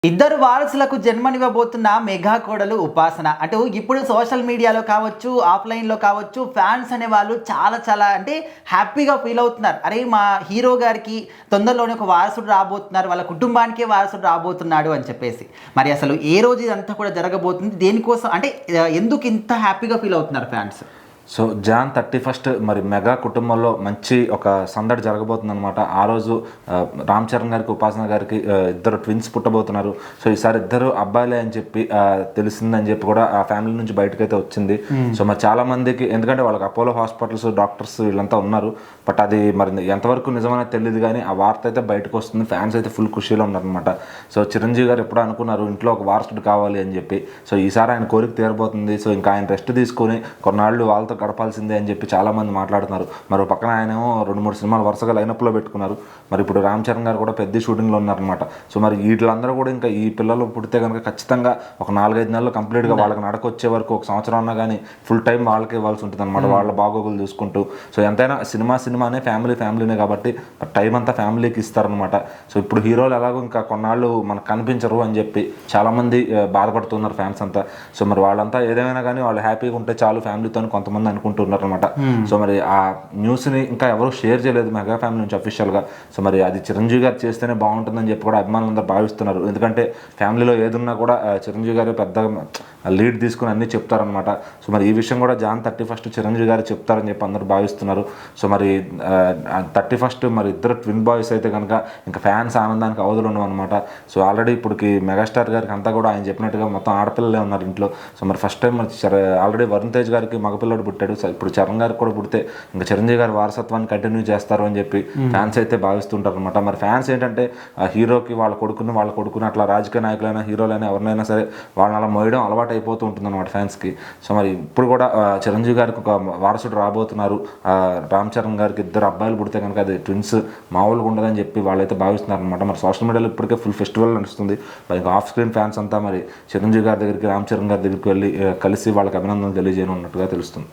ఇద్దరు వారసులకు జన్మనివ్వబోతున్న మెగా కోడలు ఉపాసన. అటు ఇప్పుడు సోషల్ మీడియాలో కావచ్చు, ఆఫ్‌లైన్‌లో కావచ్చు, ఫ్యాన్స్ అనేవాళ్ళు చాలా చాలా అంటే హ్యాపీగా ఫీల్ అవుతున్నారు. అరే! మా హీరో గారికి తొందరలోనే ఒక వారసుడు రాబోతున్నారు. వాళ్ళ కుటుంబానికే వారసుడు రాబోతున్నాడు అని చెప్పేసి. మరి అసలు ఏ రోజు ఇదంతా కూడా జరగబోతుంది? దేనికోసం అంటే ఎందుకు ఇంత హ్యాపీగా ఫీల్ అవుతున్నారు ఫ్యాన్స్? సో జాన్ 31 మరి మెగా కుటుంబంలో మంచి ఒక సందడి జరగబోతుందన్నమాట. ఆ రోజు రామ్ చరణ్ గారికి, ఉపాసన గారికి ఇద్దరు ట్విన్స్ పుట్టబోతున్నారు. సో ఈసారి ఇద్దరు అబ్బాయిలే అని చెప్పి తెలిసిందని చెప్పి కూడా ఆ ఫ్యామిలీ నుంచి బయటకైతే వచ్చింది. సో మరి చాలా మందికి, ఎందుకంటే వాళ్ళకి అపోలో హాస్పిటల్స్ డాక్టర్స్ వీళ్ళంతా ఉన్నారు. బట్ అది మరి ఎంతవరకు నిజమనేది తెలియదు, కానీ ఆ వార్త అయితే బయటకు వస్తుంది. ఫ్యాన్స్ అయితే ఫుల్ ఖుషీలో ఉన్నారనమాట. సో చిరంజీవి గారు ఎప్పుడో అనుకున్నారు ఇంట్లో ఒక వారసుడు కావాలి అని చెప్పి. సో ఈసారి ఆయన కోరిక తీరబోతుంది. సో ఇంకా ఆయన రెస్ట్ తీసుకొని కొన్నాళ్ళు వాళ్ళతో గడపాల్సిందే అని చెప్పి చాలామంది మాట్లాడుతున్నారు. మరి పక్కన ఆయనేమో 2-3 సినిమాలు వరుసగా లైనప్లో పెట్టుకున్నారు. మరి ఇప్పుడు రామ్ చరణ్ గారు కూడా పెద్ద షూటింగ్లో ఉన్నారనమాట. సో మరి వీళ్ళందరూ కూడా ఇంకా ఈ పిల్లలు పుడితే కనుక ఖచ్చితంగా ఒక 4-5 నెలలు కంప్లీట్గా వాళ్ళకి నడకొచ్చే వరకు, ఒక సంవత్సరం అన్నా కానీ ఫుల్ టైం వాళ్ళకి ఇవ్వాల్సి ఉంటుంది అనమాట. వాళ్ళ బాగోగులు చూసుకుంటూ. సో ఎంతైనా సినిమానే ఫ్యామిలీనే కాబట్టి టైం అంతా ఫ్యామిలీకి ఇస్తారనమాట. సో ఇప్పుడు హీరోలు ఎలాగో ఇంకా కొన్నాళ్ళు మనకు కనిపించరు అని చెప్పి చాలామంది బాధపడుతున్నారు ఫ్యాన్స్ అంతా. సో మరి వాళ్ళంతా ఏదేమైనా కానీ వాళ్ళు హ్యాపీగా ఉంటే చాలు ఫ్యామిలీతో కొంతమంది అనుకుంటున్నారు అనమాట. సో మరి ఆ న్యూస్ని ఇంకా ఎవరు షేర్ చేయలేదు మెగా ఫ్యామిలీ నుంచి అఫీషియల్గా. సో మరి అది చిరంజీవి గారు చేస్తేనే బాగుంటుందని చెప్పి కూడా అభిమానులందరూ భావిస్తున్నారు. ఎందుకంటే ఫ్యామిలీలో ఏదున్నా కూడా చిరంజీవి గారు పెద్దగా లీడ్ తీసుకుని అన్నీ చెప్తారనమాట. సో మరి ఈ విషయం కూడా జాన్ 31 చిరంజీవి గారు చెప్తారని చెప్పి అందరూ భావిస్తున్నారు. సో మరి 31 మరి ఇద్దరు ట్విన్ బాయ్స్ అయితే కనుక ఇంకా ఫ్యాన్స్ ఆనందానికి అవధులు ఉండవు అనమాట. సో ఆల్రెడీ ఇప్పటికి మెగాస్టార్ గారికి అంతా కూడా ఆయన చెప్పినట్టుగా మొత్తం ఆడపిల్లలే ఉన్నారు ఇంట్లో. సో మరి first time already Varun Tej గారికి మగపిల్లడు పుట్టాడు. ఇప్పుడు చరణ్ గారికి కూడా పుడితే ఇంకా చిరంజీవి గారి వారసత్వాన్ని కంటిన్యూ చేస్తారు అని చెప్పి ఫ్యాన్స్ అయితే భావిస్తుంటారు అనమాట. మరి ఫ్యాన్స్ ఏంటంటే హీరోకి వాళ్ళ కొడుకుని అట్లా రాజకీయ నాయకులైనా హీరోలైనా ఎవరినైనా సరే వాళ్ళని అలా మోయడం అలవాటు అయిపోతూ ఉంటుంది అనమాట ఫ్యాన్స్కి. సో మరి ఇప్పుడు కూడా చిరంజీవి గారికి ఒక వారసుడు రాబోతున్నారు. రామ్ చరణ్ గారికి ఇద్దరు అబ్బాయిలు పుడితే కనుక అది ట్విన్స్ మామూలుగా ఉండదని చెప్పి వాళ్ళైతే భావిస్తున్నారు అనమాట. మరి సోషల్ మీడియాలో ఇప్పటికే ఫుల్ ఫెస్టివల్ నడుస్తుంది. మరి ఇంకా ఆఫ్ స్క్రీన్ ఫ్యాన్స్ అంతా మరి చిరంజీవి గారి దగ్గరికి, రామ్ చరణ్ గారి దగ్గరికి వెళ్ళి కలిసి వాళ్ళకి అభినందనలు తెలియజేయనున్నట్టుగా తెలుస్తుంది.